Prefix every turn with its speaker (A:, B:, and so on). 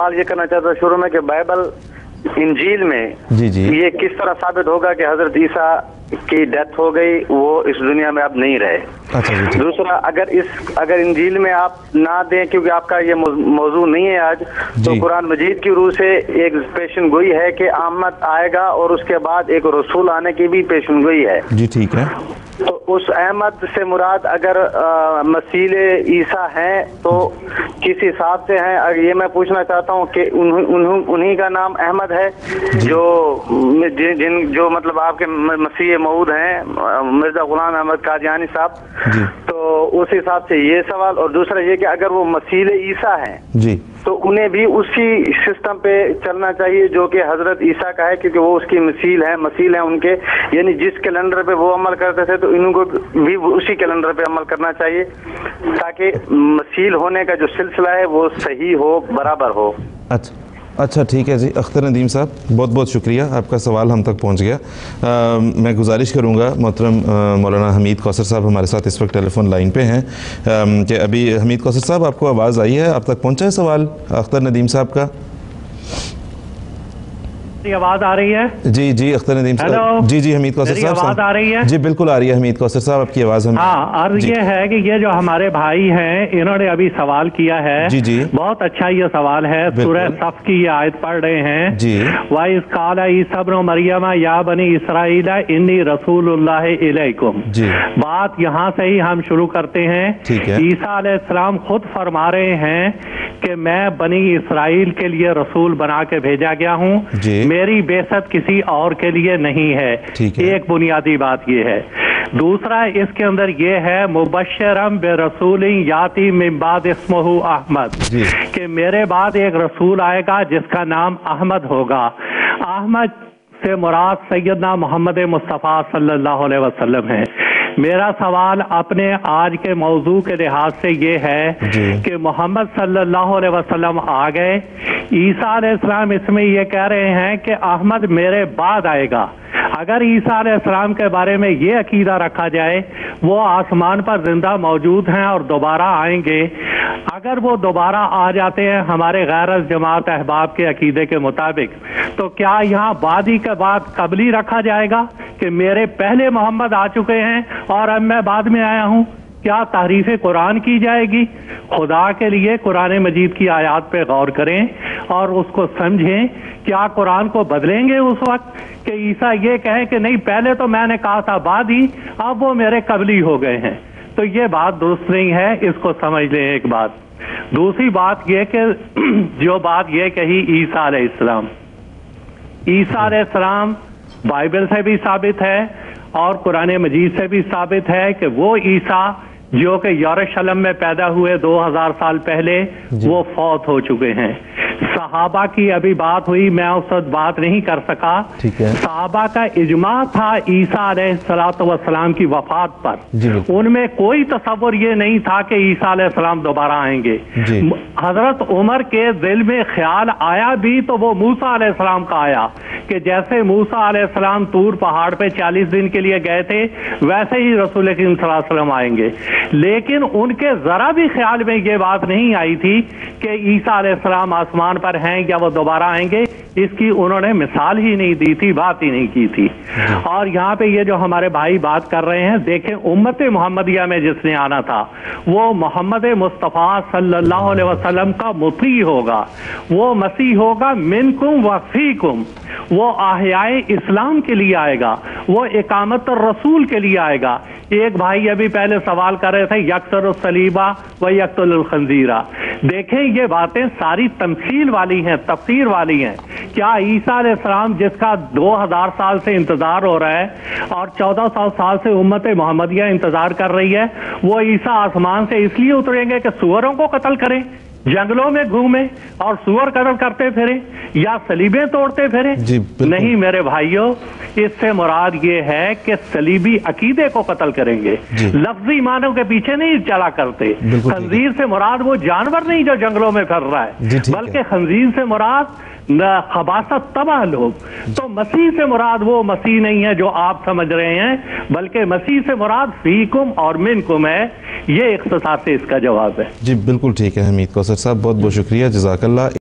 A: سوال یہ کرنا چاہتا ہوں شروع میں کہ بائبل انجیل میں یہ کس طرح ثابت ہوگا کہ حضرت عیسیٰ کی ڈیتھ ہو گئی، وہ اس دنیا میں اب نہیں رہے؟ دوسرا، اگر انجیل میں آپ نہ دیں کیونکہ آپ کا یہ موضوع نہیں ہے آج، تو قرآن مجید کی روح سے ایک پیشن گوئی ہے کہ احمد آئے گا اور اس کے بعد ایک رسول آنے کی بھی پیشن گوئی ہے۔
B: جی ٹھیک ہے،
A: تو اس احمد سے مراد اگر مسیح عیسیٰ ہیں تو کس حساب سے ہیں؟ یہ میں پوچھنا چاہتا ہوں کہ انہی کا نام احمد ہے جو مطلب آپ کے مسیح موعود ہیں مرزا غلام احمد قادیانی صاحب، تو اس حساب سے یہ سوال۔ اور دوسرا یہ کہ اگر وہ مسیح عیسیٰ ہیں تو انہیں بھی اسی سسٹم پہ چلنا چاہیے جو کہ حضرت عیسیٰ کا ہے، کیونکہ وہ اس کی مثیل ہیں ان کے، یعنی جس کیلنڈر پہ وہ عمل کرتے تھے تو انہوں کو بھی اسی کیلنڈر پہ عمل کرنا چاہیے تاکہ مثیل ہونے کا جو سلسلہ ہے وہ صحیح ہو، برابر ہو۔
B: اچھا ٹھیک ہے جی، اختر ندیم صاحب بہت بہت شکریہ، آپ کا سوال ہم تک پہنچ گیا۔ میں گزارش کروں گا محترم مولانا حمید کوثر صاحب ہمارے ساتھ اس وقت ٹیلی فون لائن پہ ہیں کہ ابھی حمید کوثر صاحب آپ کو آواز آئی ہے، آپ تک پہنچا ہے سوال اختر ندیم صاحب کا؟
C: آواز آ رہی ہے؟
B: جی جی اختر ندیم صاحب، جی حمید کوثر صاحب
C: آواز آ رہی ہے؟
B: جی بالکل آ رہی ہے حمید کوثر صاحب، آپ کی آواز ہمیں۔
C: ہاں، عرض یہ ہے کہ یہ جو ہمارے بھائی ہیں انہوں نے ابھی سوال کیا ہے، بہت اچھا یہ سوال ہے، سورہ صف کی یہ آیت پڑھ رہے ہیں، وَإِذْ قَالَ عِيسَىٰ ابْنُ مَرْيَمَ يَا بَنِي إِسْرَائِيلَ إِنِّي رَسُولُ اللَّهِ إِلَيْكُمْ۔ بات یہاں سے ہی ہم شروع کرتے ہیں۔ عیسیٰ علیہ السلام خود فرما رہے ہیں کہ میں بنی اسرائیل کے لیے رسول بنا کے بھیجا گیا ہوں، میری بعثت کسی اور کے لیے نہیں ہے۔ ایک بنیادی بات یہ ہے۔ دوسرا اس کے اندر یہ ہے مبشرم برسول یاتی من بعد اسمہ احمد، کہ میرے بعد ایک رسول آئے گا جس کا نام احمد ہوگا۔ احمد سے مراد سیدنا محمد مصطفیٰ صلی اللہ علیہ وسلم ہے۔ میرا سوال اپنے آج کے موضوع کے لحاظ سے یہ ہے کہ محمد صلی اللہ علیہ وسلم آ گئے، عیسیٰ علیہ السلام اس میں یہ کہہ رہے ہیں کہ احمد میرے بعد آئے گا۔ اگر عیسیٰ علیہ السلام کے بارے میں یہ عقیدہ رکھا جائے وہ آسمان پر زندہ موجود ہیں اور دوبارہ آئیں گے، اگر وہ دوبارہ آ جاتے ہیں ہمارے غیر جماعت احباب کے عقیدے کے مطابق، تو کیا یہاں بعدی کے بعد قبلی رکھا جائے گا کہ میرے پہلے محمد آ چکے ہیں اور اب میں بعد میں آیا ہوں؟ کیا تحریف قرآن کی جائے گی؟ خدا کے لیے قرآن مجید کی آیات پہ غور کریں اور اس کو سمجھیں۔ کیا قرآن کو بدلیں گے اس وقت کہ عیسیٰ یہ کہیں کہ نہیں پہلے تو میں نے کہا تھا بعد ہی، اب وہ میرے قبلی ہو گئے ہیں؟ تو یہ بات درست نہیں ہے، اس کو سمجھ لیں۔ ایک بات، دوسری بات یہ کہ جو بات یہ کہی عیسیٰ علیہ السلام، عیسیٰ علیہ السلام بائبل سے بھی ثابت ہے اور قرآن مجید سے بھی ثابت ہے کہ وہ عیسیٰ جو کہ یروشلم میں پیدا ہوئے 2000 سال پہلے وہ فوت ہو چکے ہیں۔ صحابہ کی ابھی بات ہوئی، میں اس وقت بات نہیں کر سکا۔ صحابہ کا اجماع تھا عیسیٰ علیہ السلام کی وفات پر، ان میں کوئی تصور یہ نہیں تھا کہ عیسیٰ علیہ السلام دوبارہ آئیں گے۔ حضرت عمر کے دل میں خیال آیا بھی تو وہ موسیٰ علیہ السلام کا آیا کہ جیسے موسیٰ علیہ السلام طور پہاڑ پہ 40 دن کے لیے گئے تھے ویسے ہی رسول کریم صلی اللہ علیہ وسلم آئیں گے، لیکن ان کے ذرا بھی خیال میں یہ بات نہیں آئی تھی کہ عیسیٰ علیہ السلام آسمان پر ہیں یا وہ دوبارہ آئیں گے، اس کی انہوں نے مثال ہی نہیں دی تھی، بات ہی نہیں کی تھی۔ اور یہاں پہ یہ جو ہمارے بھائی بات کر رہے ہیں، دیکھیں امت محمدیہ میں جس نے آنا تھا وہ محمد مصطفیٰ صلی اللہ علیہ وسلم کا مطیع ہوگا، وہ مسیح ہوگا منکم و فیکم، وہ احیائے اسلام کے لیے آئے گا، وہ اقامت الرسول کے لیے آئے گا۔ ایک بھائی ابھی پہلے سوال کر رہے تھے یکسر الصلیبہ و یقتل الخنزیرہ، دیکھیں یہ باتیں ساری تمثیل والی ہیں، تفسیر والی ہیں۔ کیا عیسیٰ علیہ السلام جس کا 2000 سال سے انتظار ہو رہا ہے اور 1400 سال سے امت محمدیہ انتظار کر رہی ہے، وہ عیسیٰ آسمان سے اس لیے اتریں گے کہ سوروں کو قتل کریں، جنگلوں میں گھومیں اور سور قتل کرتے پھریں یا صلیبیں توڑتے پھریں؟ نہیں میرے بھائیوں، اس سے مراد یہ ہے کہ صلیبی عقیدے کو قتل کریں گے، لفظی معنوں کے پیچھے نہیں چلا کرتے۔ خنزیر سے مراد وہ جانور نہیں جو جنگلوں میں پھر رہا ہے، بلکہ خنزیر سے مراد خباثت تباہ لوگ۔ تو مسیح سے مراد وہ مسیح نہیں ہے جو آپ سمجھ رہے ہیں، بلکہ مسیح سے مراد فیکم اور منکم ہے۔ یہ اختصار سے اس کا جواب ہے۔
B: جی بالکل ٹھیک ہے حمید کوثر صاحب، بہت بہت شکریہ، جزاک اللہ۔